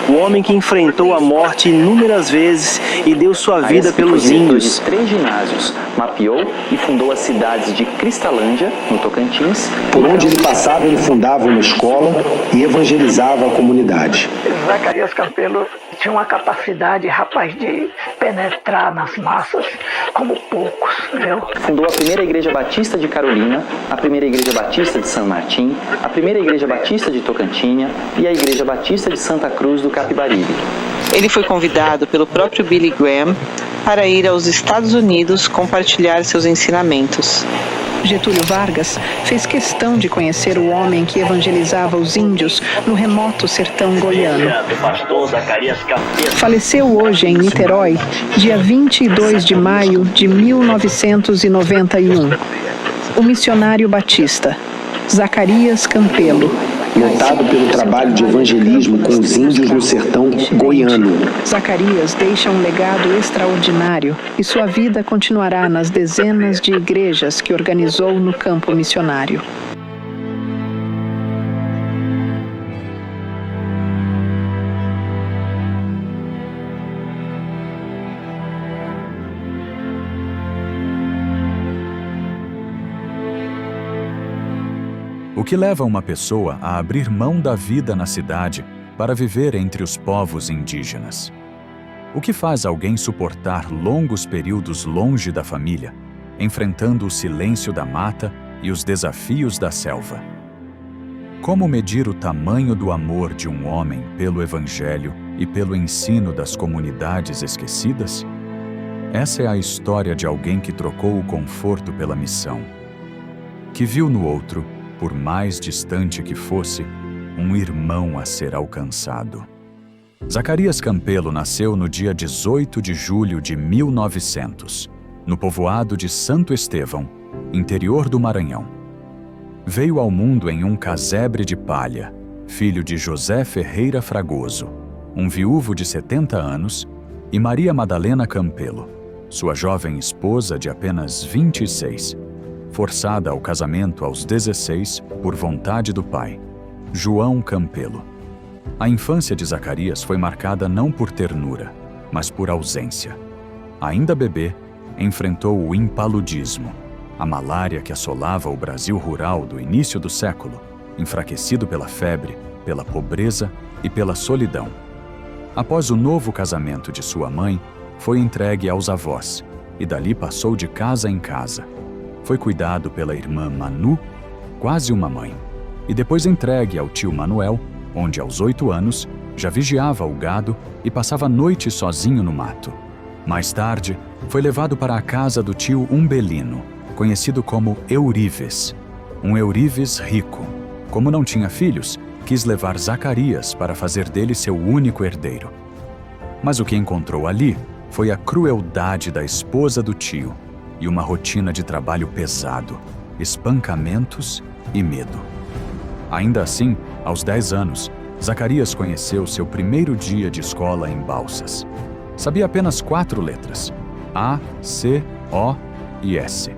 o homem que enfrentou a morte inúmeras vezes e deu sua vida pelos índios. De 3 ginásios, mapeou e fundou as cidades de Cristalândia, no Tocantins. Por onde ele passava, ele fundava uma escola e evangelizava a comunidade. Zacarias Campelo tinha uma capacidade, rapaz, de penetrar nas massas como poucos, viu? Fundou a primeira igreja batista de Carolina, a primeira igreja batista de São Martim, a primeira igreja batista de Tocantinha e a igreja batista de Santa Cruz do Capibaribe. Ele foi convidado pelo próprio Billy Graham para ir aos Estados Unidos compartilhar seus ensinamentos. Getúlio Vargas fez questão de conhecer o homem que evangelizava os índios no remoto sertão goiano. Faleceu hoje em Niterói, dia 22 de maio de 1991. O missionário batista, Zacarias Campelo. Notado pelo trabalho de evangelismo com os índios no sertão goiano. Zacarias deixa um legado extraordinário e sua vida continuará nas dezenas de igrejas que organizou no campo missionário. O que leva uma pessoa a abrir mão da vida na cidade para viver entre os povos indígenas? O que faz alguém suportar longos períodos longe da família, enfrentando o silêncio da mata e os desafios da selva? Como medir o tamanho do amor de um homem pelo Evangelho e pelo ensino das comunidades esquecidas? Essa é a história de alguém que trocou o conforto pela missão, que viu no outro, por mais distante que fosse, um irmão a ser alcançado. Zacarias Campelo nasceu no dia 18 de julho de 1900, no povoado de Santo Estevão, interior do Maranhão. Veio ao mundo em um casebre de palha, filho de José Ferreira Fragoso, um viúvo de 70 anos, e Maria Madalena Campelo, sua jovem esposa de apenas 26, forçada ao casamento aos 16 por vontade do pai, João Campelo. A infância de Zacarias foi marcada não por ternura, mas por ausência. Ainda bebê, enfrentou o impaludismo, a malária que assolava o Brasil rural do início do século, enfraquecido pela febre, pela pobreza e pela solidão. Após o novo casamento de sua mãe, foi entregue aos avós e dali passou de casa em casa. Foi cuidado pela irmã Manu, quase uma mãe, e depois entregue ao tio Manuel, onde aos 8 anos já vigiava o gado e passava a noite sozinho no mato. Mais tarde, foi levado para a casa do tio Umbelino, conhecido como Eurives, um Eurives rico. Como não tinha filhos, quis levar Zacarias para fazer dele seu único herdeiro. Mas o que encontrou ali foi a crueldade da esposa do tio e uma rotina de trabalho pesado, espancamentos e medo. Ainda assim, aos 10 anos, Zacarias conheceu seu primeiro dia de escola em Balsas. Sabia apenas 4 letras, A, C, O e S.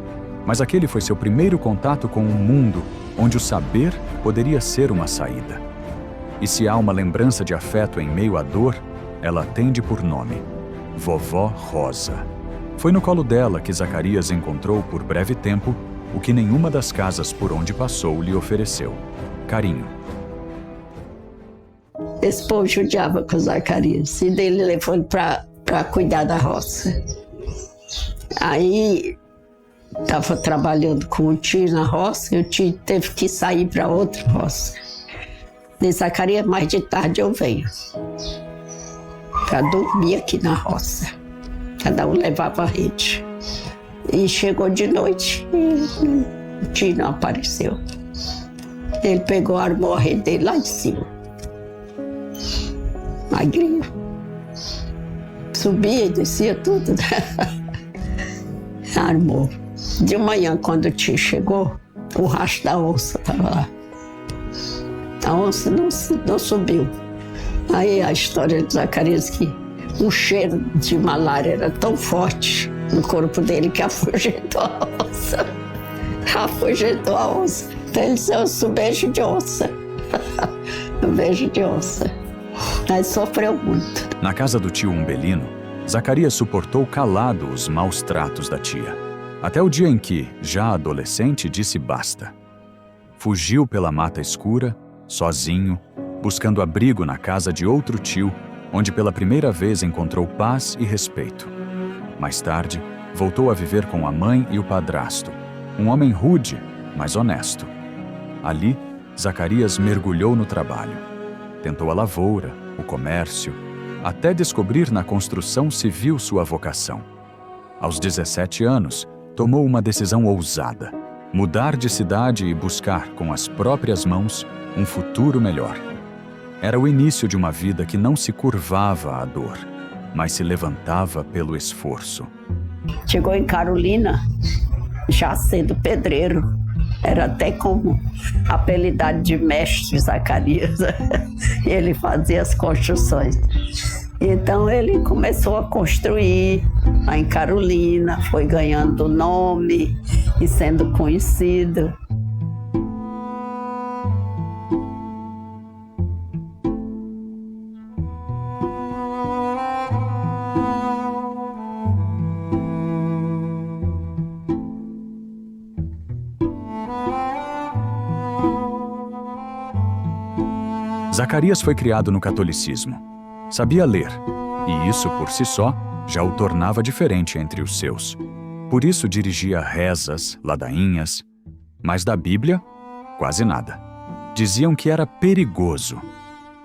Mas aquele foi seu primeiro contato com um mundo onde o saber poderia ser uma saída. E se há uma lembrança de afeto em meio à dor, ela atende por nome: Vovó Rosa. Foi no colo dela que Zacarias encontrou por breve tempo o que nenhuma das casas por onde passou lhe ofereceu: carinho. Esse povo judiava com Zacarias e dele levou ele para cuidar da roça. Aí estava trabalhando com o tio na roça e o tio teve que sair para outra roça. Disse: Zacarias, mais de tarde eu venho para dormir aqui na roça. Cada um levava a rede. E chegou de noite e o tio não apareceu. Ele pegou, armou a rede dele lá em cima. Magrinho. Subia e descia tudo, né? Armou. De manhã, quando o tio chegou, o rastro da onça estava lá. A onça não subiu. Aí a história de Zacarias, que o cheiro de malária era tão forte no corpo dele que afugentou a onça. Afugentou a onça. Então ele disse: um beijo de onça. Um beijo de onça. Mas sofreu muito. Na casa do tio Umbelino, Zacarias suportou calado os maus tratos da tia, até o dia em que, já adolescente, disse basta. Fugiu pela mata escura, sozinho, buscando abrigo na casa de outro tio, onde pela primeira vez encontrou paz e respeito. Mais tarde, voltou a viver com a mãe e o padrasto, um homem rude, mas honesto. Ali, Zacarias mergulhou no trabalho. Tentou a lavoura, o comércio, até descobrir na construção civil sua vocação. Aos 17 anos, tomou uma decisão ousada: mudar de cidade e buscar, com as próprias mãos, um futuro melhor. Era o início de uma vida que não se curvava à dor, mas se levantava pelo esforço. Chegou em Carolina, já sendo pedreiro. Era até como apelidado de mestre Zacarias. Ele fazia as construções. Então ele começou a construir lá em Carolina, foi ganhando nome e sendo conhecido. Zacarias foi criado no catolicismo. Sabia ler, e isso por si só já o tornava diferente entre os seus. Por isso dirigia rezas, ladainhas, mas da Bíblia, quase nada. Diziam que era perigoso,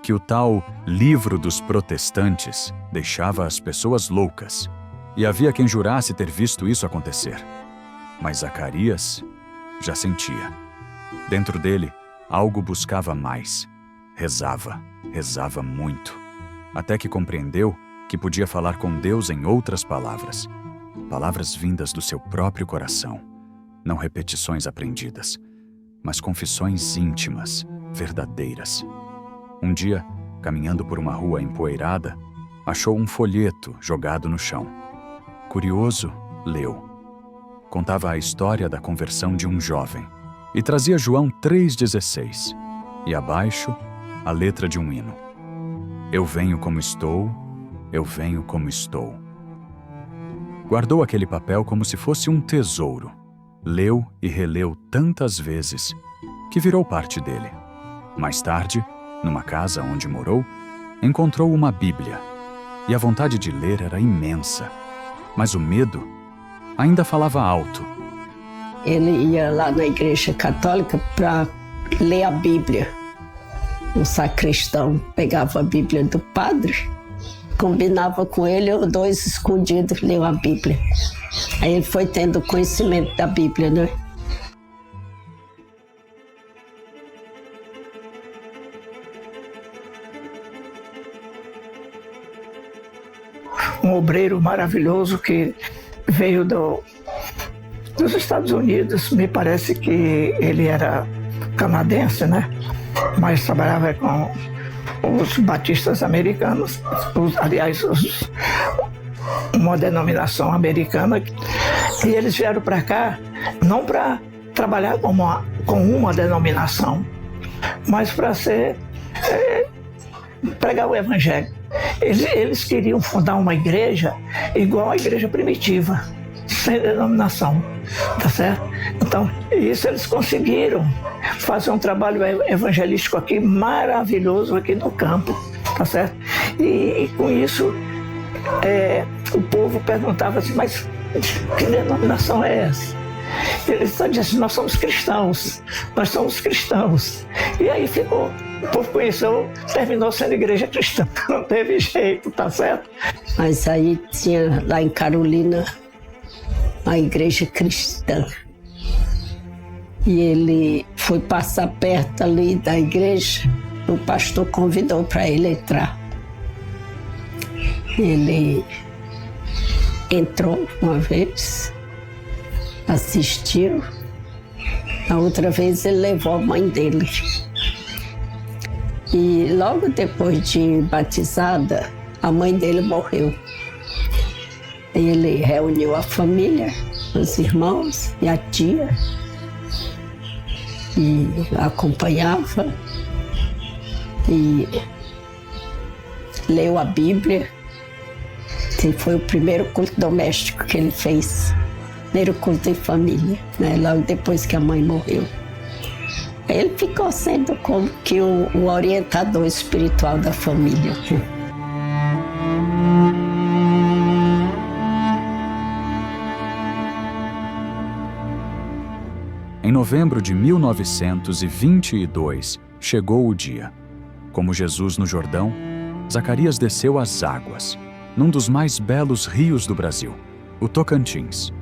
que o tal livro dos protestantes deixava as pessoas loucas, e havia quem jurasse ter visto isso acontecer. Mas Zacarias já sentia. Dentro dele, algo buscava mais. Rezava muito, até que compreendeu que podia falar com Deus em outras palavras. Palavras vindas do seu próprio coração, não repetições aprendidas, mas confissões íntimas, verdadeiras. Um dia, caminhando por uma rua empoeirada, achou um folheto jogado no chão. Curioso, leu. Contava a história da conversão de um jovem e trazia João 3,16. E abaixo, a letra de um hino. Eu venho como estou, eu venho como estou. Guardou aquele papel como se fosse um tesouro. Leu e releu tantas vezes que virou parte dele. Mais tarde, numa casa onde morou, encontrou uma Bíblia. E a vontade de ler era imensa. Mas o medo ainda falava alto. Ele ia lá na igreja católica para ler a Bíblia. O sacristão pegava a Bíblia do padre, combinava com ele, os dois escondidos liam a Bíblia. Aí ele foi tendo conhecimento da Bíblia, né? Um obreiro maravilhoso que veio dos Estados Unidos, me parece que ele era canadense, né? Mas trabalhava com os batistas americanos, uma denominação americana, e eles vieram para cá não para trabalhar com uma denominação, mas para pregar o evangelho. Eles queriam fundar uma igreja igual à igreja primitiva, sem denominação, tá certo? Então, isso eles conseguiram fazer um trabalho evangelístico aqui maravilhoso aqui no campo, tá certo? E com isso, o povo perguntava assim, mas que denominação é essa? Eles só diziam assim, nós somos cristãos. E aí ficou, o povo conheceu, terminou sendo igreja cristã, não teve jeito, tá certo? Mas aí tinha lá em Carolina a igreja cristã. E ele foi passar perto ali da igreja, o pastor convidou para ele entrar. Ele entrou uma vez, assistiu, a outra vez ele levou a mãe dele. E logo depois de batizada, a mãe dele morreu. Ele reuniu a família, os irmãos e a tia, e acompanhava. E leu a Bíblia, que foi o primeiro culto doméstico que ele fez, primeiro culto em família, né? Logo depois que a mãe morreu. Ele ficou sendo como que o orientador espiritual da família. Em novembro de 1922, chegou o dia. Como Jesus no Jordão, Zacarias desceu às águas, num dos mais belos rios do Brasil, o Tocantins.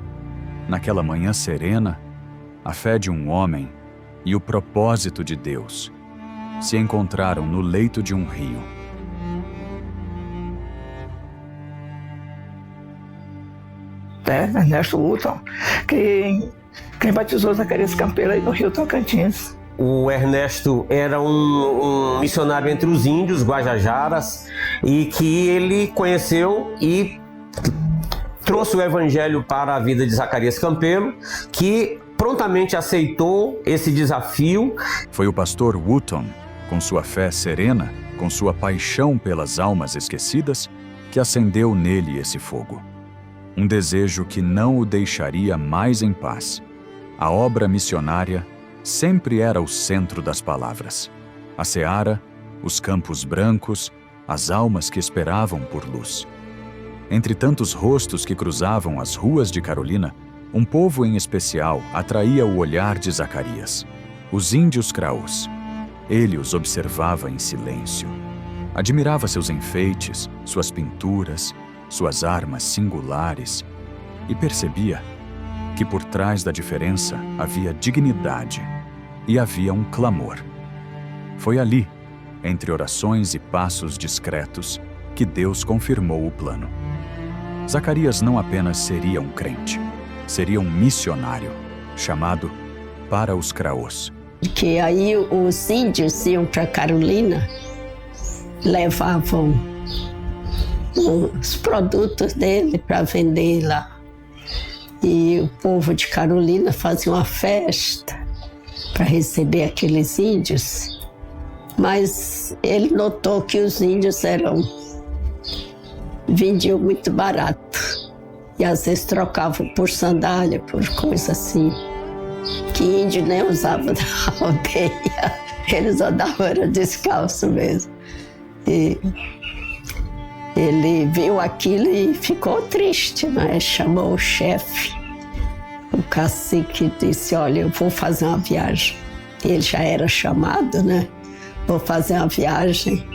Naquela manhã serena, a fé de um homem e o propósito de Deus se encontraram no leito de um rio. Ernesto Houghton, quem batizou Zacarias Campelo aí no rio Tocantins. O Ernesto era um missionário entre os índios, Guajajaras, e que ele conheceu e trouxe o evangelho para a vida de Zacarias Campelo, que prontamente aceitou esse desafio. Foi o pastor Houghton, com sua fé serena, com sua paixão pelas almas esquecidas, que acendeu nele esse fogo. Um desejo que não o deixaria mais em paz. A obra missionária sempre era o centro das palavras. A seara, os campos brancos, as almas que esperavam por luz. Entre tantos rostos que cruzavam as ruas de Carolina, um povo em especial atraía o olhar de Zacarias: os índios craôs. Ele os observava em silêncio. Admirava seus enfeites, suas pinturas, suas armas singulares, e percebia que por trás da diferença havia dignidade e havia um clamor. Foi ali, entre orações e passos discretos, que Deus confirmou o plano. Zacarias não apenas seria um crente, seria um missionário, chamado para os craôs. Que aí os índios iam para Carolina, levavam os produtos dele para vender lá. E o povo de Carolina fazia uma festa para receber aqueles índios, mas ele notou que os índios vendiam muito barato e às vezes trocavam por sandália, por coisa assim, que índio nem usava na aldeia, eles andavam descalço mesmo. E ele viu aquilo e ficou triste, né? Chamou o chefe, o cacique, disse: olha, eu vou fazer uma viagem. Ele já era chamado, né? Vou fazer uma viagem,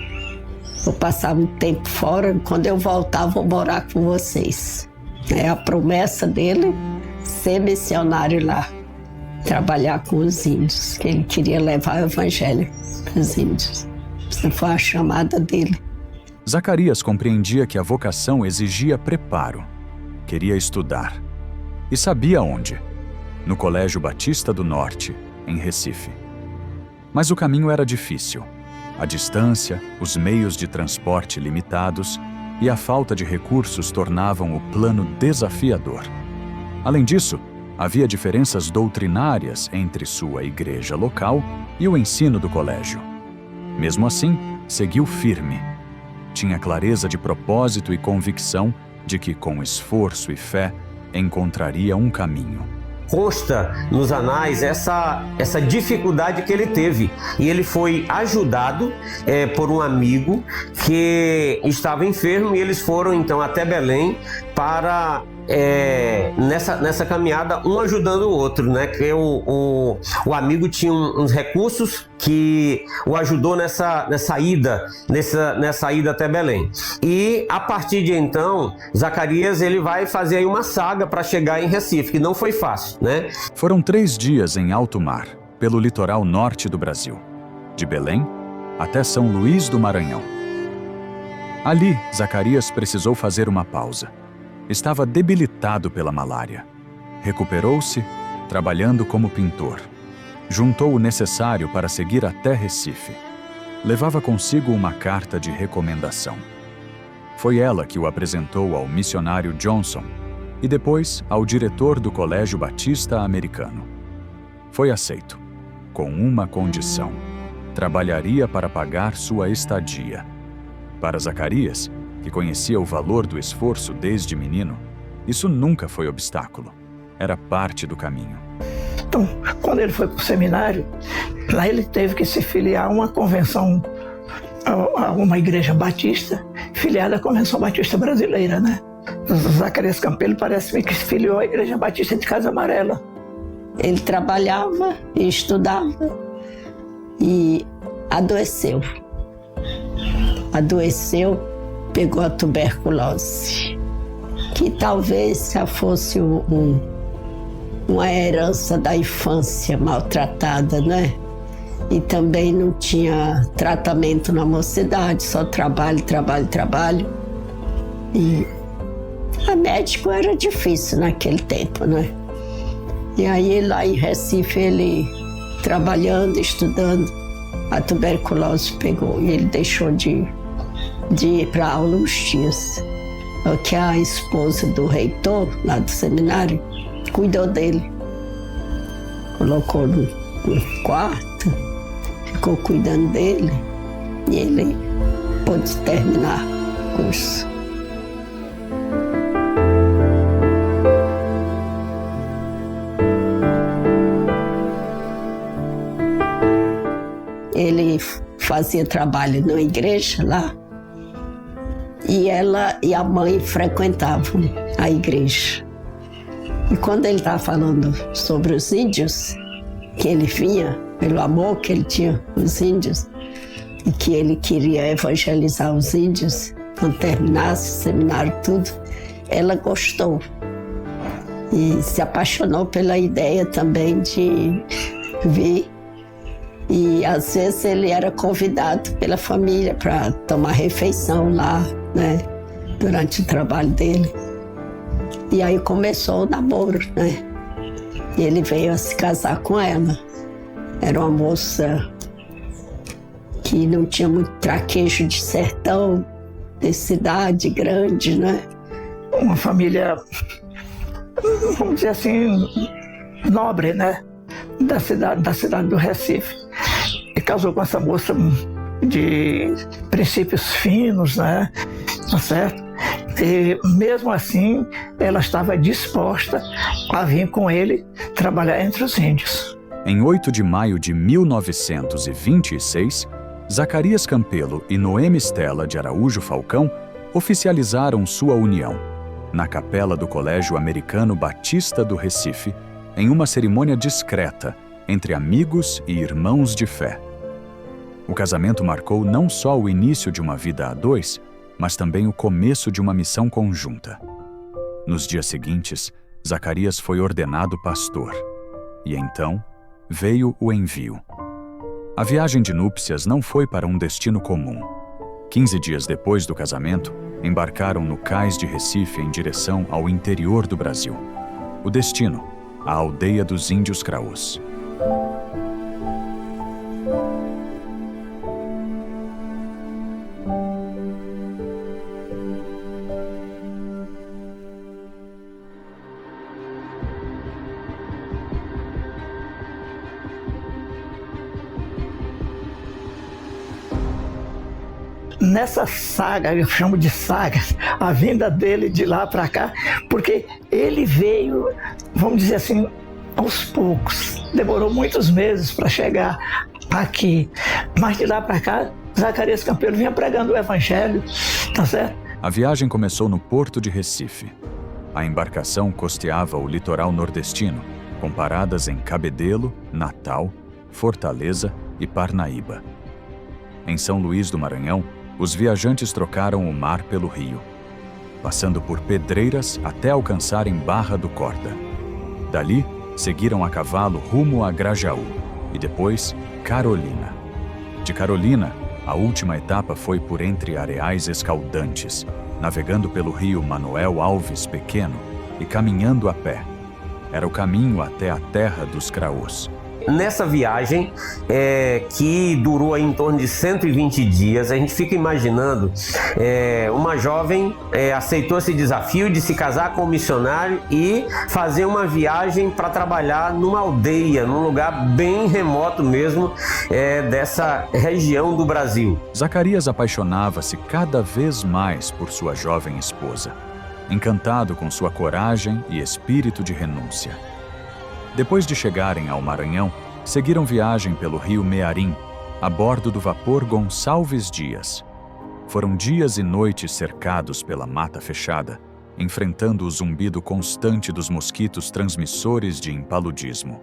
vou passar um tempo fora, quando eu voltar vou morar com vocês. É a promessa dele, ser missionário lá, trabalhar com os índios, que ele queria levar o evangelho para os índios. Essa foi a chamada dele. Zacarias compreendia que a vocação exigia preparo. Queria estudar. E sabia onde? No Colégio Batista do Norte, em Recife. Mas o caminho era difícil. A distância, os meios de transporte limitados e a falta de recursos tornavam o plano desafiador. Além disso, havia diferenças doutrinárias entre sua igreja local e o ensino do colégio. Mesmo assim, seguiu firme. Tinha clareza de propósito e convicção de que, com esforço e fé, encontraria um caminho. Consta nos anais essa dificuldade que ele teve. E ele foi ajudado por um amigo que estava enfermo, e eles foram então até Belém para nessa caminhada, um ajudando o outro, né? Que o amigo tinha uns recursos que o ajudou nessa ida até Belém. E a partir de então, Zacarias ele vai fazer aí uma saga para chegar em Recife, que não foi fácil, né? Foram 3 dias em alto mar, pelo litoral norte do Brasil, de Belém até São Luís do Maranhão. Ali, Zacarias precisou fazer uma pausa. Estava debilitado pela malária. Recuperou-se, trabalhando como pintor. Juntou o necessário para seguir até Recife. Levava consigo uma carta de recomendação. Foi ela que o apresentou ao missionário Johnson e depois ao diretor do Colégio Batista Americano. Foi aceito, com uma condição: trabalharia para pagar sua estadia. Para Zacarias, que conhecia o valor do esforço desde menino, isso nunca foi obstáculo. Era parte do caminho. Então, quando ele foi para o seminário, lá ele teve que se filiar a uma convenção, a uma igreja batista, filiada à Convenção Batista Brasileira, né? Zacarias Campelo parece-me que se filiou à Igreja Batista de Casa Amarela. Ele trabalhava e estudava e adoeceu. Pegou a tuberculose, que talvez já fosse uma herança da infância maltratada, né? E também não tinha tratamento na mocidade, só trabalho. E a médico era difícil naquele tempo, né? E aí lá em Recife, ele trabalhando, estudando, a tuberculose pegou e ele deixou de ir para aula uns dias. Que a esposa do reitor, lá do seminário, cuidou dele. Colocou no quarto, ficou cuidando dele e ele pôde terminar o curso. Ele fazia trabalho na igreja lá e ela e a mãe frequentavam a igreja. E quando ele estava falando sobre os índios, que ele vinha pelo amor que ele tinha os índios e que ele queria evangelizar os índios quando terminasse o seminário tudo, ela gostou e se apaixonou pela ideia também de vir. E às vezes ele era convidado pela família para tomar refeição lá, né, durante o trabalho dele. E aí começou o namoro, né? E ele veio a se casar com ela. Era uma moça que não tinha muito traquejo de sertão, de cidade grande, né? Uma família, vamos dizer assim, nobre, né? Da cidade do Recife. E casou com essa moça de princípios finos, né? Tá certo? E mesmo assim, ela estava disposta a vir com ele trabalhar entre os índios. Em 8 de maio de 1926, Zacarias Campelo e Noemi Stella de Araújo Falcão oficializaram sua união na capela do Colégio Americano Batista do Recife, em uma cerimônia discreta entre amigos e irmãos de fé. O casamento marcou não só o início de uma vida a dois, mas também o começo de uma missão conjunta. Nos dias seguintes, Zacarias foi ordenado pastor. E então, veio o envio. A viagem de núpcias não foi para um destino comum. 15 dias depois do casamento, embarcaram no cais de Recife em direção ao interior do Brasil. O destino, a aldeia dos índios Craôs. Nessa saga, eu chamo de saga, a vinda dele de lá para cá, porque ele veio, vamos dizer assim, aos poucos. Demorou muitos meses para chegar aqui, mas de lá para cá, Zacarias Campelo vinha pregando o evangelho, tá certo? A viagem começou no porto de Recife. A embarcação costeava o litoral nordestino, com paradas em Cabedelo, Natal, Fortaleza e Parnaíba. Em São Luís do Maranhão, os viajantes trocaram o mar pelo rio, passando por Pedreiras até alcançarem Barra do Corda. Dali, seguiram a cavalo rumo a Grajaú e depois Carolina. De Carolina, a última etapa foi por entre areais escaldantes, navegando pelo rio Manoel Alves Pequeno e caminhando a pé. Era o caminho até a terra dos Craôs. nessa viagem, que durou aí em torno de 120 dias, a gente fica imaginando uma jovem aceitou esse desafio de se casar com um missionário e fazer uma viagem para trabalhar numa aldeia, num lugar bem remoto mesmo dessa região do Brasil. Zacarias apaixonava-se cada vez mais por sua jovem esposa, encantado com sua coragem e espírito de renúncia. Depois de chegarem ao Maranhão, seguiram viagem pelo rio Mearim, a bordo do vapor Gonçalves Dias. Foram dias e noites cercados pela mata fechada, enfrentando o zumbido constante dos mosquitos transmissores de impaludismo.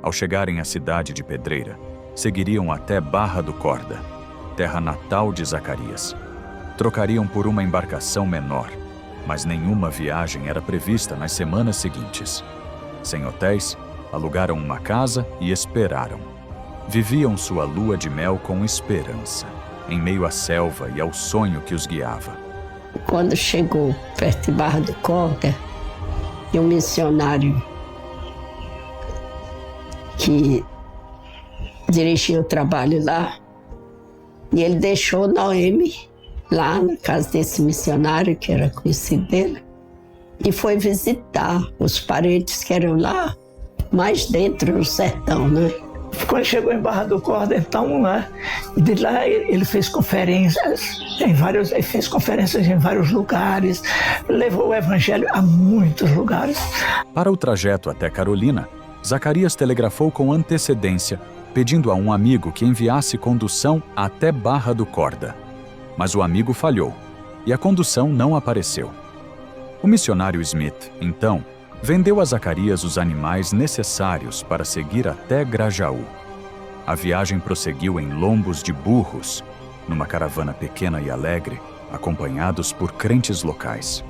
Ao chegarem à cidade de Pedreira, seguiriam até Barra do Corda, terra natal de Zacarias. Trocariam por uma embarcação menor, mas nenhuma viagem era prevista nas semanas seguintes. Sem hotéis, alugaram uma casa e esperaram. Viviam sua lua de mel com esperança, em meio à selva e ao sonho que os guiava. Quando chegou perto de Barra do Corda, e um missionário que dirigia o trabalho lá, e ele deixou Noemi lá na casa desse missionário, que era conhecido dele, e foi visitar os parentes que eram lá, mais dentro do sertão, né? Quando chegou em Barra do Corda, então, né, de lá ele fez conferências em vários lugares, levou o evangelho a muitos lugares. Para o trajeto até Carolina, Zacarias telegrafou com antecedência, pedindo a um amigo que enviasse condução até Barra do Corda. Mas o amigo falhou, e a condução não apareceu. O missionário Smith, então, vendeu a Zacarias os animais necessários para seguir até Grajaú. A viagem prosseguiu em lombos de burros, numa caravana pequena e alegre, acompanhados por crentes locais.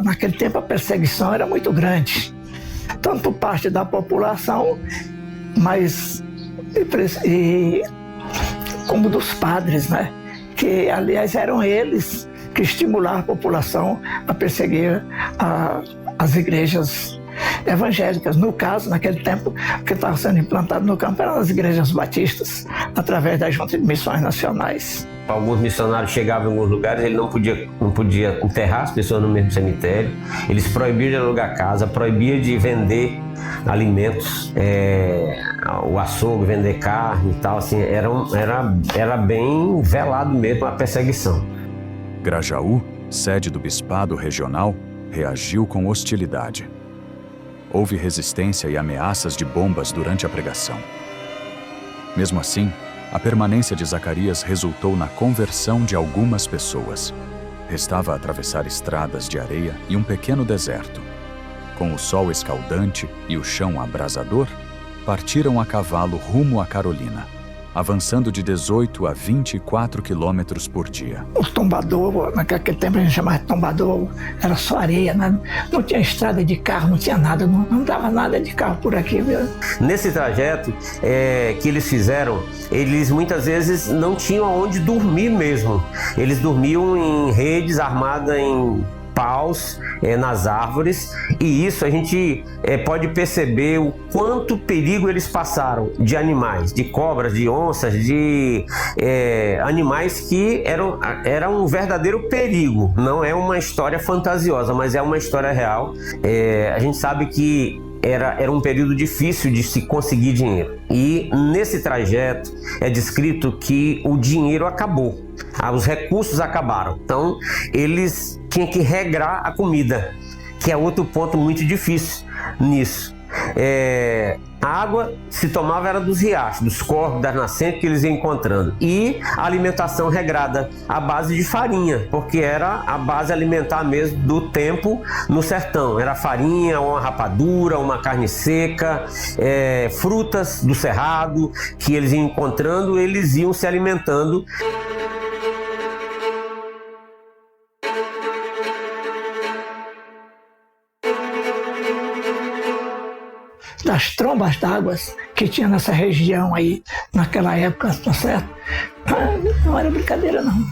Naquele tempo a perseguição era muito grande, tanto por parte da população, mas como dos padres, né? Que, aliás, eram eles que estimularam a população a perseguir as igrejas evangélicas. No caso, naquele tempo, o que estava sendo implantado no campo eram as igrejas batistas, através da Junta de Missões Nacionais. Alguns missionários chegavam em alguns lugares, ele não podia enterrar as pessoas no mesmo cemitério, eles proibiam de alugar casa, proibiam de vender alimentos, o açougue, vender carne e tal, assim, era bem velado mesmo a perseguição. Grajaú, sede do bispado regional, reagiu com hostilidade. Houve resistência e ameaças de bombas durante a pregação. Mesmo assim, a permanência de Zacarias resultou na conversão de algumas pessoas. Restava atravessar estradas de areia e um pequeno deserto. Com o sol escaldante e o chão abrasador, partiram a cavalo rumo a Carolina, avançando de 18 a 24 quilômetros por dia. Os tombadores, naquele tempo a gente chamava de tombador, era só areia, né? Não tinha estrada de carro, não tinha nada, não dava nada de carro por aqui, viu? Nesse trajeto que eles fizeram, eles muitas vezes não tinham onde dormir mesmo. Eles dormiam em redes armadas em paus nas árvores, e isso a gente pode perceber o quanto perigo eles passaram de animais, de cobras, de onças, de animais que eram um verdadeiro perigo. Não é uma história fantasiosa, mas é uma história real. A gente sabe que era um período difícil de se conseguir dinheiro. E nesse trajeto é descrito que o dinheiro acabou, os recursos acabaram. Então eles tinham que regrar a comida, que é outro ponto muito difícil nisso. A água se tomava era dos riachos, dos córregos, das nascentes que eles iam encontrando. E a alimentação regrada à base de farinha, porque era a base alimentar mesmo do tempo no sertão. Era farinha, uma rapadura, uma carne seca, frutas do cerrado que eles iam encontrando, eles iam se alimentando. Das trombas d'água que tinha nessa região aí, naquela época, tá certo? Não era brincadeira, não.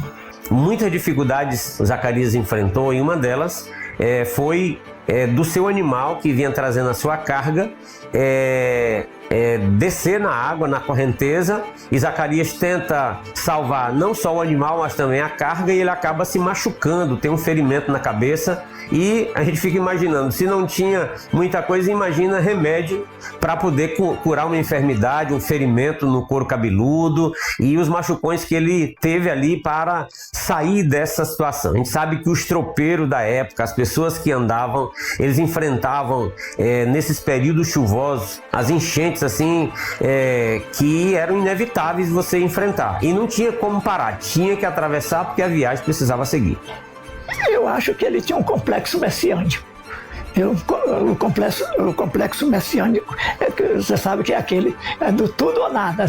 muitas dificuldades Zacarias enfrentou, e uma delas foi do seu animal que vinha trazendo a sua carga, descer na água, na correnteza, e Zacarias tenta salvar não só o animal, mas também a carga, e ele acaba se machucando, tem um ferimento na cabeça, e a gente fica imaginando, se não tinha muita coisa, imagina remédio para poder curar uma enfermidade, um ferimento no couro cabeludo, e os machucões que ele teve ali para sair dessa situação. A gente sabe que os tropeiros da época, as pessoas que andavam, eles enfrentavam nesses períodos chuvosos as enchentes assim que eram inevitáveis você enfrentar, e não tinha como parar, tinha que atravessar porque a viagem precisava seguir. Eu acho que ele tinha um complexo messiânico. O complexo messiânico, você sabe que é aquele do tudo ou nada.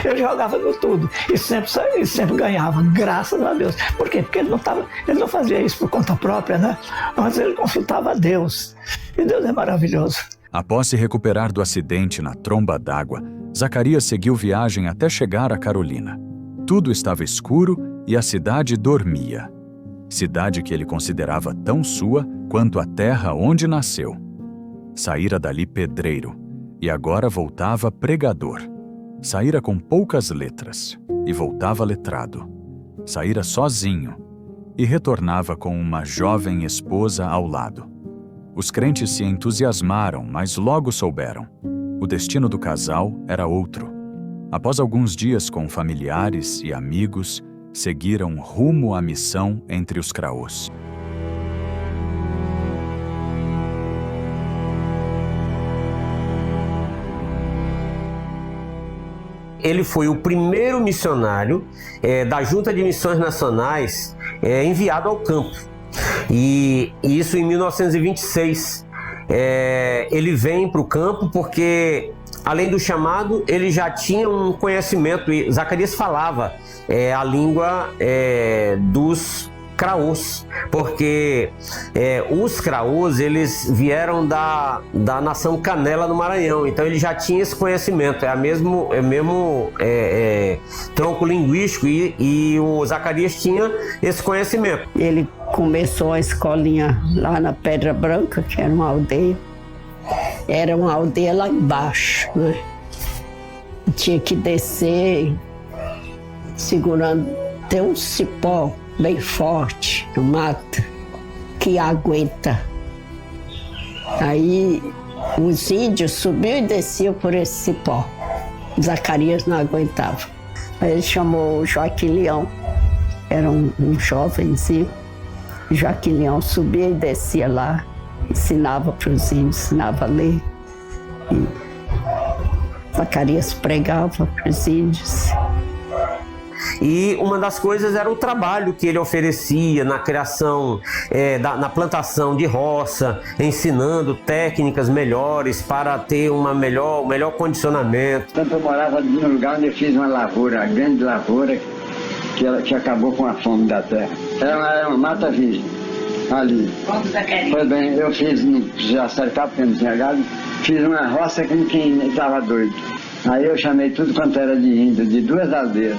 Ele jogava no tudo e sempre ganhava, graças a Deus. Por quê? Porque ele não fazia isso por conta própria, né? Antes ele consultava a Deus. E Deus é maravilhoso. Após se recuperar do acidente na tromba d'água, Zacarias seguiu viagem até chegar a Carolina. Tudo estava escuro e a cidade dormia. Cidade que ele considerava tão sua quanto a terra onde nasceu. Saíra dali pedreiro, e agora voltava pregador. Saíra com poucas letras, e voltava letrado. Saíra sozinho, e retornava com uma jovem esposa ao lado. Os crentes se entusiasmaram, mas logo souberam. O destino do casal era outro. Após alguns dias com familiares e amigos, seguiram rumo à missão entre os Craôs. Ele foi o primeiro missionário da Junta de Missões Nacionais enviado ao campo. E isso em 1926. Ele vem para o campo porque, além do chamado, ele já tinha um conhecimento, e Zacarias falava a língua dos Craôs, porque os Craôs, eles vieram da nação Canela no Maranhão, então ele já tinha esse conhecimento, é o mesmo tronco linguístico, e o Zacarias tinha esse conhecimento. Ele começou a escolinha lá na Pedra Branca, que era uma aldeia. Era uma aldeia lá embaixo, né? Tinha que descer segurando, tem um cipó bem forte no mato que aguenta. Aí os índios subiam e desciam por esse cipó. Zacarias não aguentava. Aí ele chamou o Joaquim Leão, era um jovenzinho. Joaquim Leão subia e descia lá, ensinava para os índios, ensinava a ler. E Zacarias pregava para os índios. E uma das coisas era o trabalho que ele oferecia na criação, na plantação de roça, ensinando técnicas melhores para ter um melhor condicionamento. Tanto eu morava num lugar onde eu fiz uma lavoura, uma grande lavoura, que acabou com a fome da terra. Era uma mata virgem ali. Pois bem, eu fiz, não precisava cercar porque não tinha gado, fiz uma roça com quem estava doido. Aí eu chamei tudo quanto era de índio, de 2 aldeias.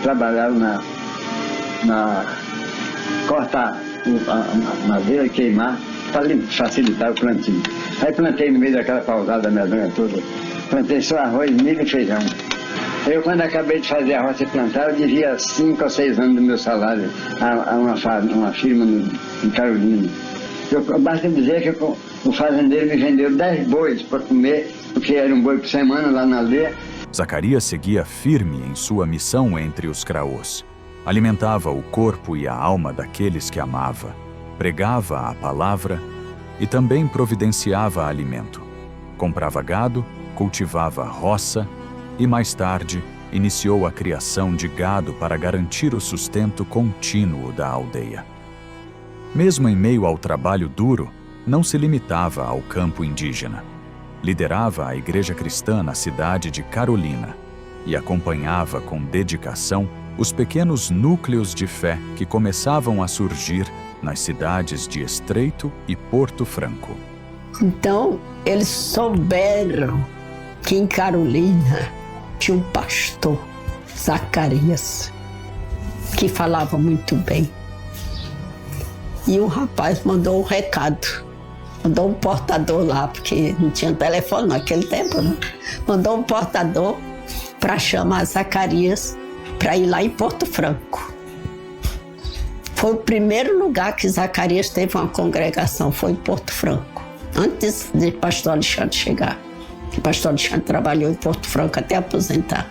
Trabalharam na cortar a madeira e queimar para facilitar o plantio. Aí plantei no meio daquela pausada medonha toda, plantei só arroz, milho e feijão. Eu, quando acabei de fazer a roça e plantar, eu devia 5 ou 6 anos do meu salário a uma firma em Carolina. Basta dizer que o fazendeiro me vendeu 10 bois para comer, porque era um boi por semana lá na aldeia. Zacarias seguia firme em sua missão entre os Craôs. Alimentava o corpo e a alma daqueles que amava, pregava a palavra e também providenciava alimento. Comprava gado, cultivava roça e, mais tarde, iniciou a criação de gado para garantir o sustento contínuo da aldeia. Mesmo em meio ao trabalho duro, não se limitava ao campo indígena. Liderava a igreja cristã na cidade de Carolina e acompanhava com dedicação os pequenos núcleos de fé que começavam a surgir nas cidades de Estreito e Porto Franco. Então, eles souberam que em Carolina tinha um pastor, Zacarias, que falava muito bem. E um rapaz mandou um recado, mandou um portador lá, porque não tinha telefone naquele tempo, né? Mandou um portador para chamar Zacarias para ir lá em Porto Franco. Foi o primeiro lugar que Zacarias teve uma congregação, foi em Porto Franco, antes de pastor Alexandre chegar. O pastor Alexandre trabalhou em Porto Franco até aposentar.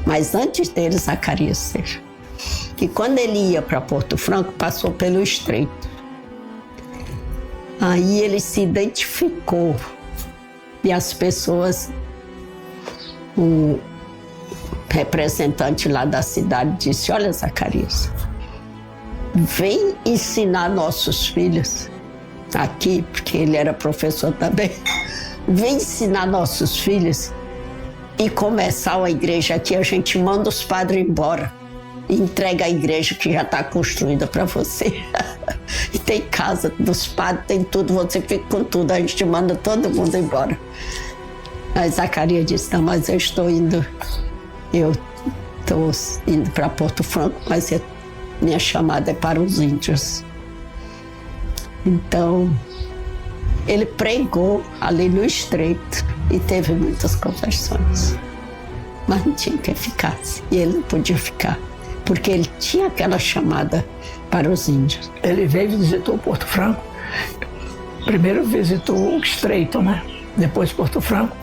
Mas antes dele, Zacarias seja. E quando ele ia para Porto Franco, passou pelo Estreito. Aí ele se identificou. E as pessoas, o representante lá da cidade disse: olha, Zacarias, vem ensinar nossos filhos aqui, porque ele era professor também. Vem ensinar nossos filhos e começar uma igreja aqui. A gente manda os padres embora e entrega a igreja que já está construída para você. E tem casa dos padres, tem tudo, você fica com tudo, a gente manda todo mundo embora. Aí Zacarias disse: não, mas eu estou indo para Porto Franco, mas minha chamada é para os índios. Então, ele pregou ali no Estreito e teve muitas conversões. Mas não tinha quem ficasse, e ele não podia ficar, porque ele tinha aquela chamada para os índios. Ele veio e visitou Porto Franco. Primeiro visitou o Estreito, né? Depois Porto Franco.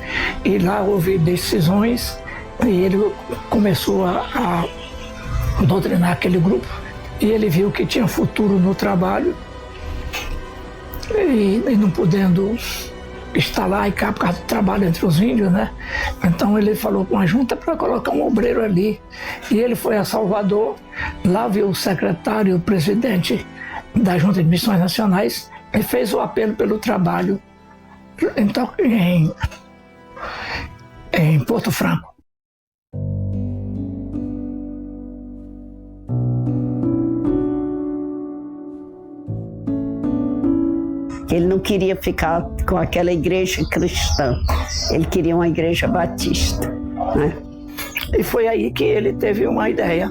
E lá houve decisões e ele começou a doutrinar aquele grupo. E ele viu que tinha futuro no trabalho e não podendo estar lá e cá por causa do trabalho entre os índios, né? Então ele falou com a junta para colocar um obreiro ali. E ele foi a Salvador, lá viu o secretário, o presidente da Junta de Missões Nacionais e fez o apelo pelo trabalho então, em Porto Franco. Ele não queria ficar com aquela igreja cristã, ele queria uma igreja batista, né? E foi aí que ele teve uma ideia.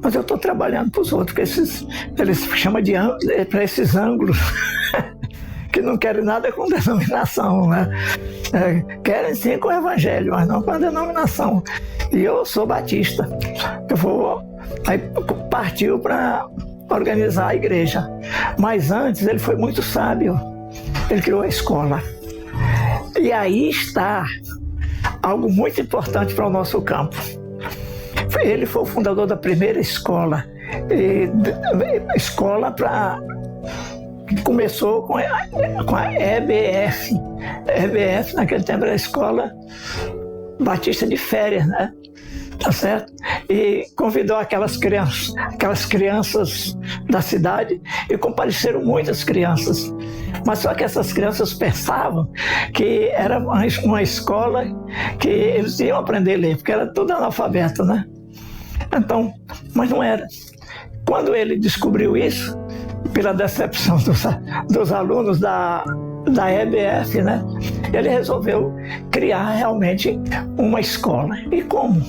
Mas eu estou trabalhando para os outros, porque eles chamam para esses ângulos que não querem nada com denominação, né? Querem sim com o evangelho, mas não com a denominação. E eu sou batista. Aí partiu para organizar a igreja. Mas antes ele foi muito sábio. Ele criou a escola. E aí está algo muito importante para o nosso campo. Ele foi o fundador da primeira escola. Escola que começou com a EBF. EBF naquele tempo era a Escola Batista de Férias, né? Tá certo? E convidou aquelas crianças da cidade e compareceram muitas crianças. Mas só que essas crianças pensavam que era uma escola que eles iam aprender a ler, porque era tudo analfabeto, né? Então, mas não era. Quando ele descobriu isso, pela decepção dos alunos da EBF, né? Ele resolveu criar realmente uma escola. E como?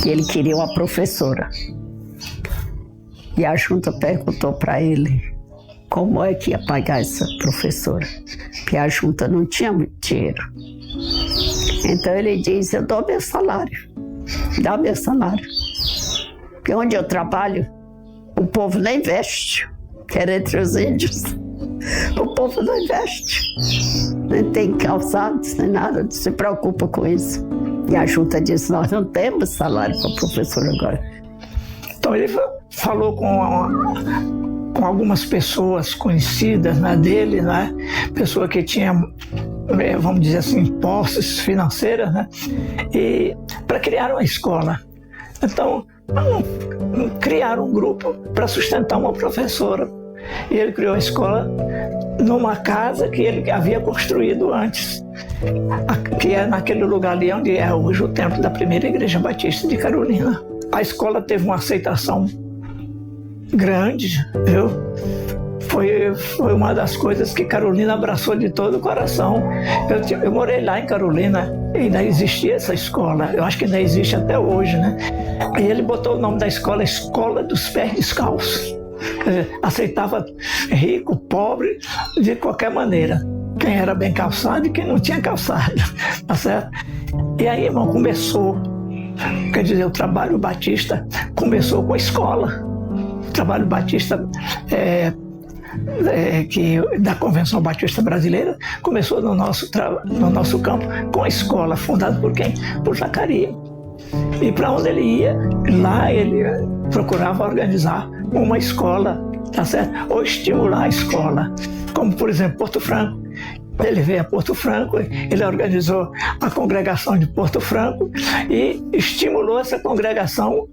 Ele queria uma professora. E a junta perguntou para ele como é que ia pagar essa professora, porque a junta não tinha muito dinheiro. Então ele diz: eu dou meu salário, dá meu salário. Porque onde eu trabalho, o povo nem veste, que era entre os índios. O povo não investe, nem tem calçados, nem nada, não se preocupa com isso. E a junta disse: nós não temos salário para o professor agora. Então ele falou com algumas pessoas conhecidas, né, dele, né, pessoa que tinha, vamos dizer assim, posses financeiras, né, e para criar uma escola. Então criaram um grupo para sustentar uma professora. E ele criou a escola numa casa que ele havia construído antes, que é naquele lugar ali onde é hoje o templo da primeira igreja batista de Carolina. A escola teve uma aceitação grande, viu? foi uma das coisas que Carolina abraçou de todo o coração. Eu morei lá em Carolina, e ainda existia essa escola, eu acho que ainda existe até hoje, né? E ele botou o nome da escola, Escola dos Pés Descalços. Aceitava rico, pobre, de qualquer maneira. Quem era bem calçado e quem não tinha calçado, tá certo? E aí, irmão, começou, quer dizer, o trabalho batista começou com a escola. O trabalho batista da Convenção Batista Brasileira começou no nosso campo com a escola, fundada por quem? Por Zacarias. E para onde ele ia, lá ele procurava organizar uma escola, tá certo? Ou estimular a escola, como por exemplo Porto Franco. Ele veio a Porto Franco, ele organizou a congregação de Porto Franco e estimulou essa congregação,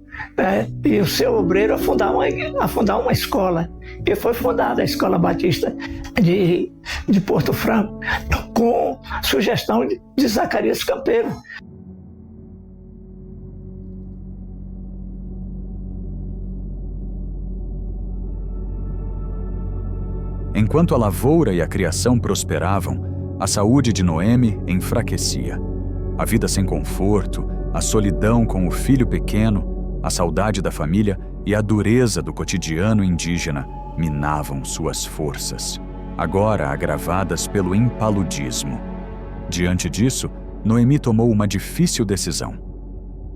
e o seu obreiro a fundar uma escola. E foi fundada a Escola Batista de Porto Franco, com sugestão de Zacarias Campeiro. Enquanto a lavoura e a criação prosperavam, a saúde de Noemi enfraquecia. A vida sem conforto, a solidão com o filho pequeno, a saudade da família e a dureza do cotidiano indígena minavam suas forças, agora agravadas pelo impaludismo. Diante disso, Noemi tomou uma difícil decisão.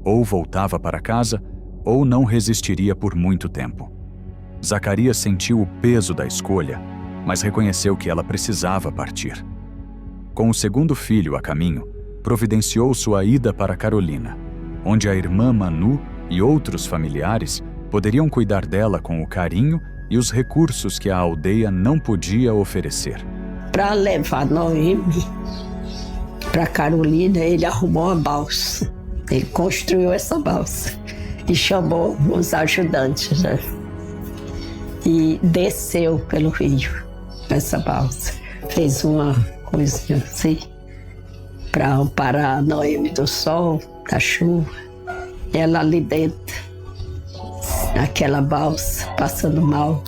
Ou voltava para casa, ou não resistiria por muito tempo. Zacarias sentiu o peso da escolha, mas reconheceu que ela precisava partir. Com o segundo filho a caminho, providenciou sua ida para Carolina, onde a irmã Manu e outros familiares poderiam cuidar dela com o carinho e os recursos que a aldeia não podia oferecer. Para levar Noemi para Carolina, ele arrumou uma balsa. Ele construiu essa balsa e chamou os ajudantes, né? E desceu pelo rio essa balsa. Fez uma coisa assim para amparar a Noemi do sol, da chuva. Ela ali dentro, naquela balsa, passando mal.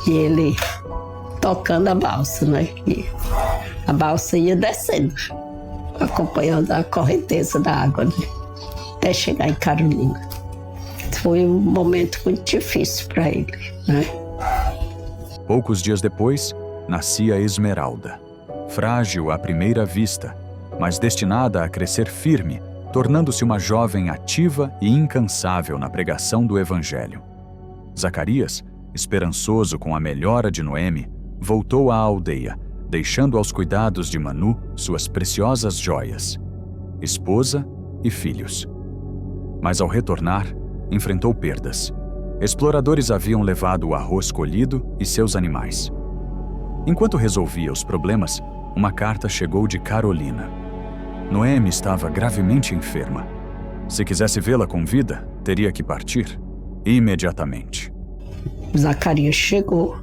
E ele tocando a balsa, né? E a balsa ia descendo, acompanhando a correnteza da água, né? Até chegar em Carolina. Foi um momento muito difícil para ele, né? Poucos dias depois, nascia Esmeralda, frágil à primeira vista, mas destinada a crescer firme, tornando-se uma jovem ativa e incansável na pregação do Evangelho. Zacarias, esperançoso com a melhora de Noemi, voltou à aldeia, deixando aos cuidados de Manu suas preciosas joias, esposa e filhos. Mas ao retornar, enfrentou perdas. Exploradores haviam levado o arroz colhido e seus animais. Enquanto resolvia os problemas, uma carta chegou de Carolina. Noemi estava gravemente enferma. Se quisesse vê-la com vida, teria que partir imediatamente. Zacarias chegou,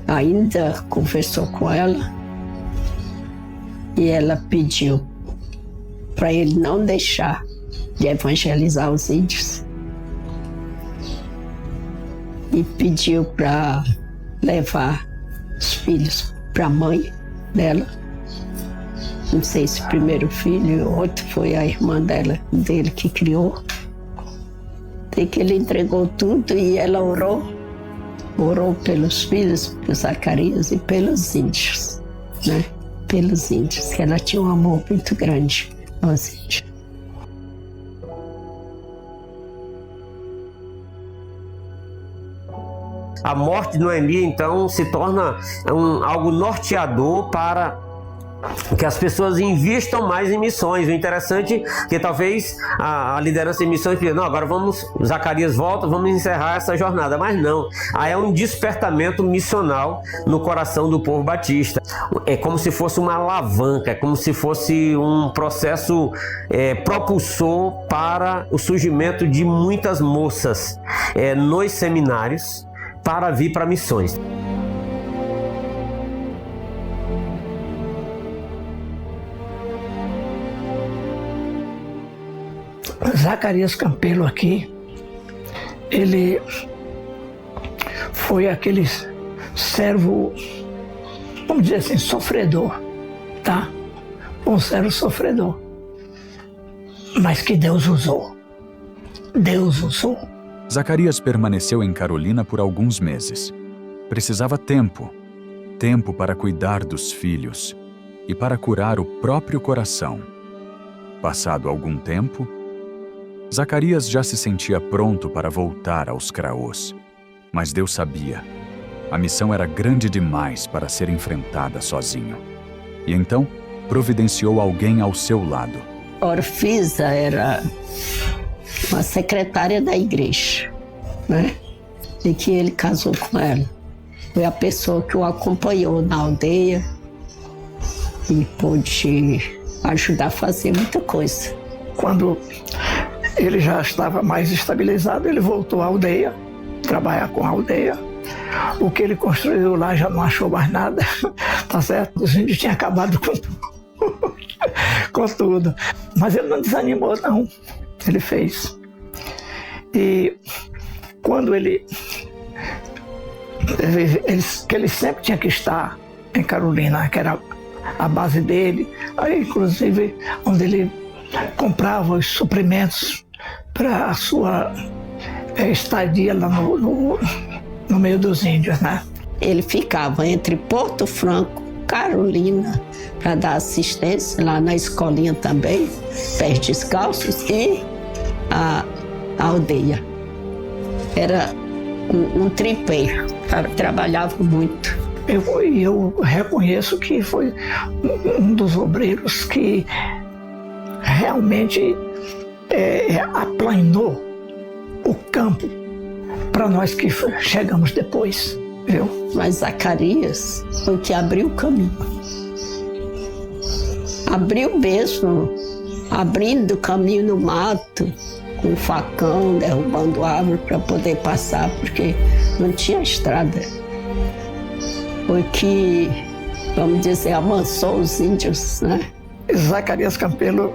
ainda conversou com ela e ela pediu para ele não deixar de evangelizar os índios. E pediu para levar os filhos para a mãe dela. Não sei se o primeiro filho, o outro foi a irmã dele que criou. Tem que ele entregou tudo e ela orou pelos filhos, pelos Zacarias e pelos índios, né? Pelos índios, que ela tinha um amor muito grande aos índios. A morte de Noemi, então, se torna algo norteador para que as pessoas investam mais em missões. O interessante é que talvez a liderança em missões diga, não, agora Zacarias volta, vamos encerrar essa jornada. Mas não, aí é um despertamento missional no coração do povo batista. É como se fosse uma alavanca, é como se fosse um processo propulsor para o surgimento de muitas moças nos seminários, para vir para missões. Zacarias Campelo aqui, ele foi aquele servo, vamos dizer assim, sofredor, tá? Um servo sofredor. Mas que Deus usou. Deus usou. Zacarias permaneceu em Carolina por alguns meses. Precisava tempo para cuidar dos filhos e para curar o próprio coração. Passado algum tempo, Zacarias já se sentia pronto para voltar aos Craôs. Mas Deus sabia, a missão era grande demais para ser enfrentada sozinho. E então, providenciou alguém ao seu lado. Orfisa era uma secretária da igreja, né? E que ele casou com ela. Foi a pessoa que o acompanhou na aldeia e pôde ajudar a fazer muita coisa. Quando ele já estava mais estabilizado, ele voltou à aldeia, trabalhar com a aldeia. O que ele construiu lá já não achou mais nada, tá certo? Os índios tinham acabado com tudo. Com tudo. Mas ele não desanimou, não. Ele fez. E quando ele sempre tinha que estar em Carolina, que era a base dele, aí inclusive onde ele comprava os suprimentos para a sua estadia lá no meio dos índios, né? Ele ficava entre Porto Franco, Carolina, para dar assistência lá na escolinha também, Pés Descalços, e a aldeia. Era um tripé, trabalhava muito. Eu reconheço que foi um dos obreiros que realmente aplanou o campo para nós que chegamos depois, viu? Mas Zacarias foi o que abriu o caminho. Abriu mesmo, abrindo o caminho no mato, com um facão, derrubando árvore para poder passar, porque não tinha estrada. Foi que, vamos dizer, amansou os índios, né? Zacarias Campelo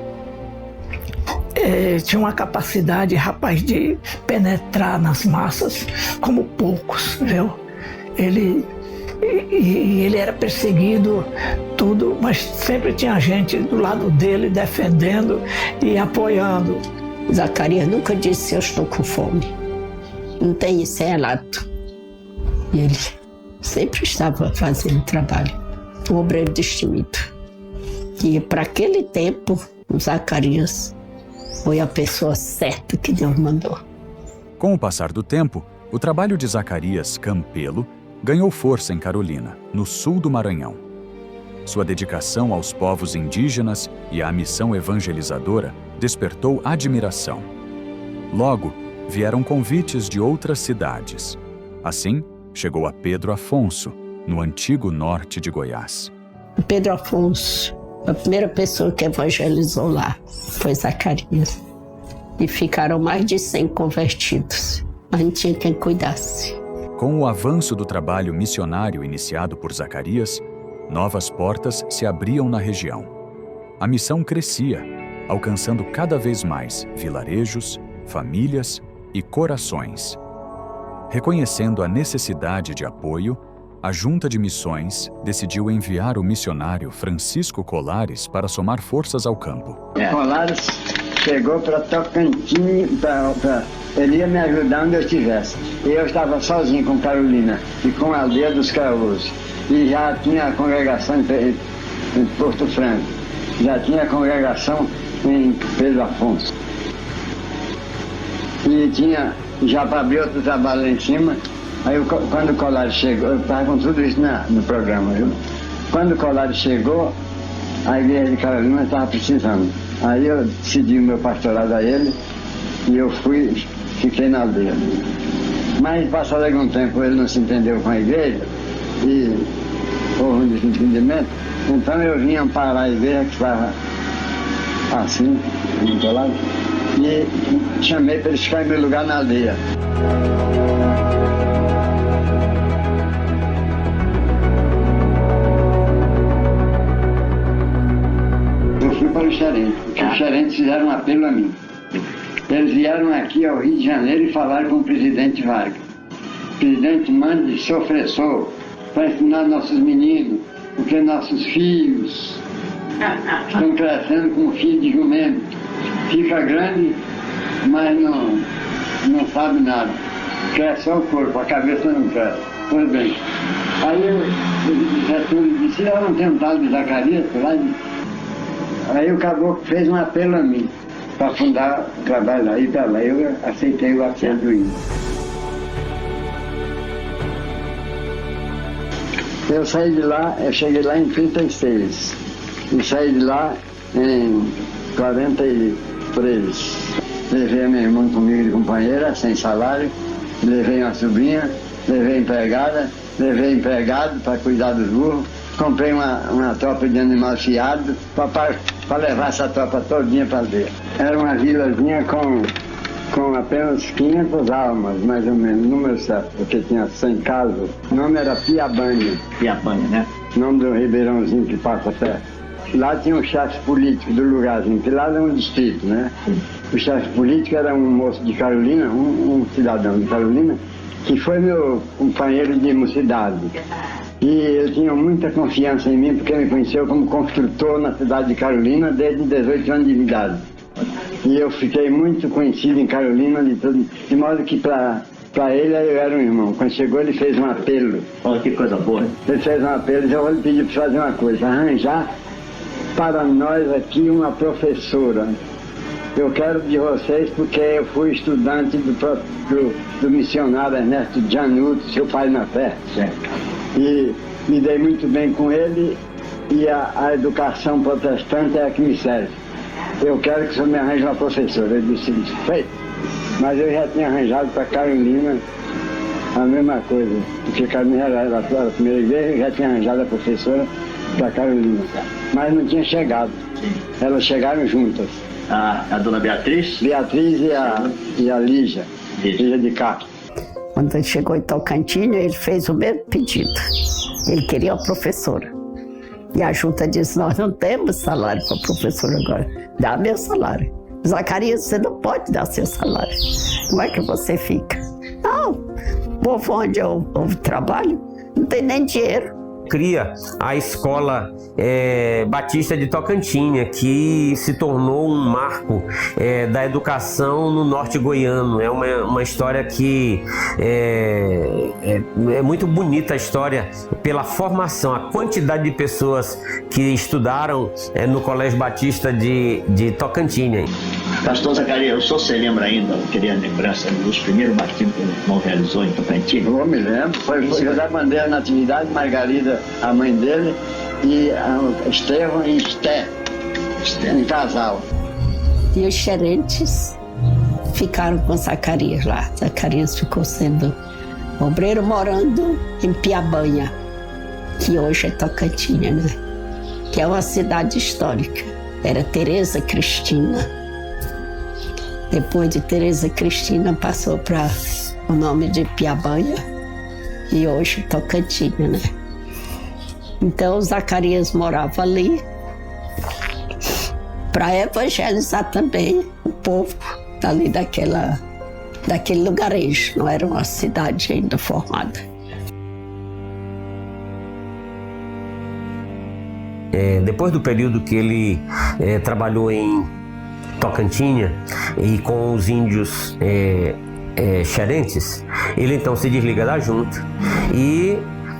tinha uma capacidade, rapaz, de penetrar nas massas como poucos, viu? Ele era perseguido, tudo, mas sempre tinha gente do lado dele defendendo e apoiando. Zacarias nunca disse: eu estou com fome. Não tem esse relato. E ele sempre estava fazendo trabalho. Um obreiro destemido. E para aquele tempo, Zacarias foi a pessoa certa que Deus mandou. Com o passar do tempo, o trabalho de Zacarias Campelo ganhou força em Carolina, no sul do Maranhão. Sua dedicação aos povos indígenas e à missão evangelizadora despertou admiração. Logo, vieram convites de outras cidades. Assim, chegou a Pedro Afonso, no antigo norte de Goiás. Pedro Afonso, a primeira pessoa que evangelizou lá foi Zacarias. E ficaram mais de 100 convertidos. Mas não tinha quem cuidasse. Com o avanço do trabalho missionário iniciado por Zacarias, novas portas se abriam na região. A missão crescia, alcançando cada vez mais vilarejos, famílias e corações. Reconhecendo a necessidade de apoio, a Junta de Missões decidiu enviar o missionário Francisco Colares para somar forças ao campo. Colares chegou para Tocantins, ele ia me ajudar onde eu estivesse. Eu estava sozinho com Carolina e com a aldeia dos Craôs. E já tinha a congregação em Porto Franco, já tinha a congregação em Pedro Afonso. E tinha já para abrir outro trabalho lá em cima. Aí quando o Colares chegou, eu estava com tudo isso no programa, viu? Quando o Colares chegou, a igreja de Carolina estava precisando. Aí eu decidi o meu pastorado a ele e eu fiquei na aldeia. Mas passado algum tempo ele não se entendeu com a igreja e houve um desentendimento. Então eu vim amparar a igreja que estava assim, do lado, e chamei para eles ficarem em meu lugar na aldeia. Eu fui para o gerente, porque os gerentes fizeram um apelo a mim. Eles vieram aqui ao Rio de Janeiro e falaram com o presidente Vargas. presidente manda ser opressor para ensinar nossos meninos, porque nossos filhos estão crescendo como filho de jumento. Fica grande, mas não sabe nada. Cresce só o corpo, a cabeça não cresce. Pois bem, aí o Getúlio disse, eu não tenho um tal de Zacarias, lá. Aí o caboclo fez um apelo a mim, para fundar o trabalho lá, e para lá eu aceitei o apelo do índio. Eu saí de lá, eu cheguei lá em 36 e saí de lá em 43. Levei a minha irmã comigo de companheira, sem salário, levei uma sobrinha, levei empregada, levei empregado para cuidar dos burros, comprei uma tropa de animal fiado para levar essa tropa todinha para ver. Era uma vilazinha com apenas 500 almas, mais ou menos, número certo, porque tinha 100 casas. O nome era Piabanha. Piabanha, né? Nome do ribeirãozinho que passa perto. Lá tinha um chefe político do lugarzinho, que lá era um distrito, né? O chefe político era um moço de Carolina, um cidadão de Carolina, que foi meu companheiro de mocidade. E ele tinha muita confiança em mim, porque me conheceu como construtor na cidade de Carolina desde 18 anos de idade. E eu fiquei muito conhecido em Carolina, de modo que para ele eu era um irmão. Quando chegou ele fez um apelo. Olha que coisa boa. Ele fez um apelo e eu vou lhe pedir para fazer uma coisa, arranjar para nós aqui uma professora. Eu quero de vocês porque eu fui estudante do missionário Ernesto Januto, seu pai na fé. E me dei muito bem com ele e a educação protestante é a que me serve. Eu quero que o senhor me arranje uma professora. Eu disse, feito. Mas eu já tinha arranjado para Carolina a mesma coisa. Porque Carolina era a primeira igreja, eu já tinha arranjado a professora para Carolina. Mas não tinha chegado. Elas chegaram juntas. A dona Beatriz? Beatriz e a Lígia. Lígia de Castro. Quando ele chegou em Tocantins, ele fez o mesmo pedido. Ele queria uma professora. E a junta disse, nós não temos salário para professora agora. Dá meu salário. Zacarias, você não pode dar seu salário. Como é que você fica? Não, o povo onde eu trabalho não tem nem dinheiro. Cria a Escola Batista de Tocantinha, que se tornou um marco da educação no norte goiano. É uma história que é muito bonita, a história pela formação, a quantidade de pessoas que estudaram no Colégio Batista de Tocantinha. Pastor Zacarias, o senhor se lembra ainda, queria lembrança dos primeiros batismos que o irmão realizou em Tocantins? Eu me lembro, foi José Bandeira Natividade, Margarida, a mãe dele, e Estevão e Esté, um casal. E os gerentes ficaram com Zacarias lá. Zacarias ficou sendo obreiro morando em Piabanha, que hoje é Tocantinha, né? Que é uma cidade histórica. Era Tereza Cristina. Depois de Tereza Cristina passou para o nome de Piabanha e hoje Tocantinha, né? Então Zacarias morava ali para evangelizar também o povo dali daquele lugarejo. Não era uma cidade ainda formada. Depois do período que ele trabalhou em Tocantinha e com os índios xerentes, ele então se desliga da junta e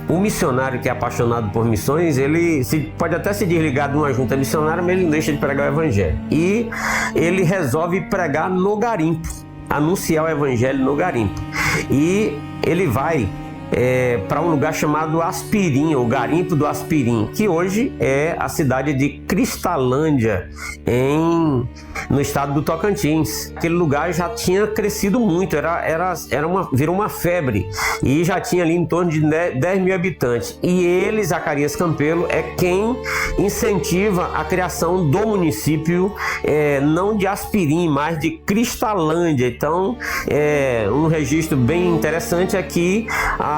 o missionário que é apaixonado por missões, ele pode até se desligar de uma junta missionária, mas ele não deixa de pregar o evangelho. E ele resolve pregar no garimpo, anunciar o evangelho no garimpo. E ele vai para um lugar chamado Aspirim, o garimpo do Aspirim, que hoje é a cidade de Cristalândia, no estado do Tocantins. Aquele lugar já tinha crescido muito, virou uma febre e já tinha ali em torno de 10 mil habitantes. E ele, Zacarias Campelo, é quem incentiva a criação do município, não de Aspirim, mas de Cristalândia. Então, um registro bem interessante é que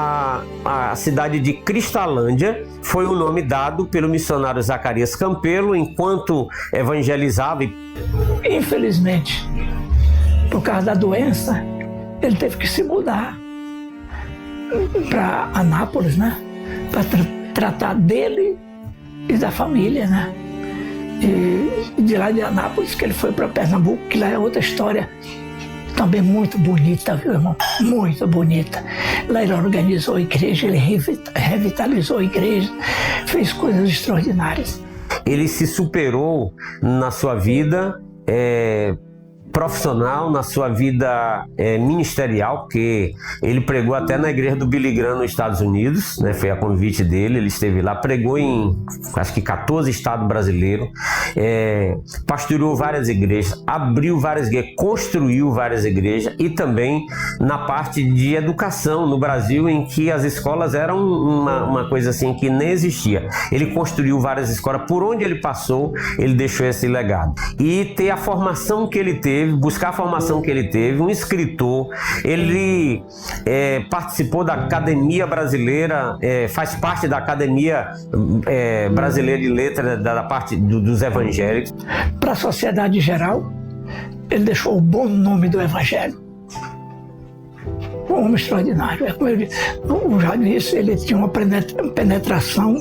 a cidade de Cristalândia foi o nome dado pelo missionário Zacarias Campelo enquanto evangelizava. Infelizmente, por causa da doença, ele teve que se mudar. para Anápolis, né? Para tratar dele e da família, né? E de lá de Anápolis que ele foi para Pernambuco, que lá é outra história também muito bonita, viu, irmão? Muito bonita. Lá ele organizou a igreja, ele revitalizou a igreja, fez coisas extraordinárias. Ele se superou na sua vida profissional, na sua vida ministerial, porque ele pregou até na igreja do Billy Graham nos Estados Unidos, né? Foi a convite dele, ele esteve lá, pregou em acho que 14 estados brasileiros, pastoreou várias igrejas, abriu várias igrejas, construiu várias igrejas, e também na parte de educação no Brasil, em que as escolas eram uma coisa assim que nem existia. Ele construiu várias escolas, por onde ele passou, ele deixou esse legado. E ter a formação que ele teve, buscar a formação que ele teve, um escritor, ele participou da Academia Brasileira, faz parte da Academia Brasileira de Letras, da parte dos evangélicos. Para a sociedade geral, ele deixou o bom nome do Evangelho. Um homem extraordinário. Como eu já disse, ele tinha uma penetração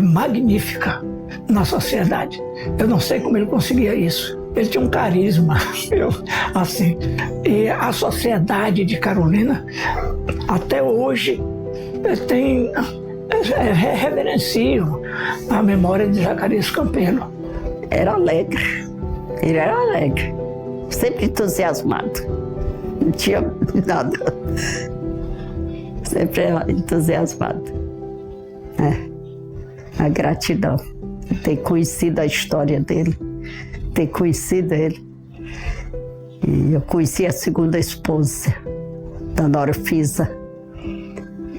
magnífica na sociedade. Eu não sei como ele conseguia isso. Ele tinha um carisma, assim. E a sociedade de Carolina, até hoje, reverenciam a memória de Zacarias Campelo. Era alegre, ele era alegre, sempre entusiasmado, não tinha nada, sempre era entusiasmado. A gratidão, ter conhecido a história dele, ter conhecido ele. E eu conheci a segunda esposa, da Nora Fisa.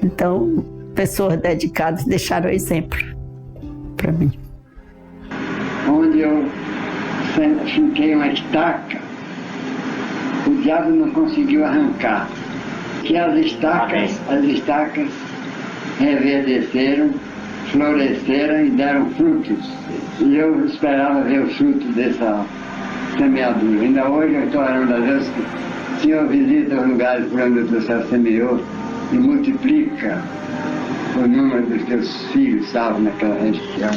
Então, pessoas dedicadas deixaram exemplo para mim. Onde eu finquei uma estaca, o diabo não conseguiu arrancar. Que as estacas reverdeceram, floresceram e deram frutos. E eu esperava ver o fruto dessa semeadura. Ainda hoje eu estou orando a Deus que o Senhor visita os lugares por onde o Senhor semeou e multiplica o número dos teus filhos salvos naquela região.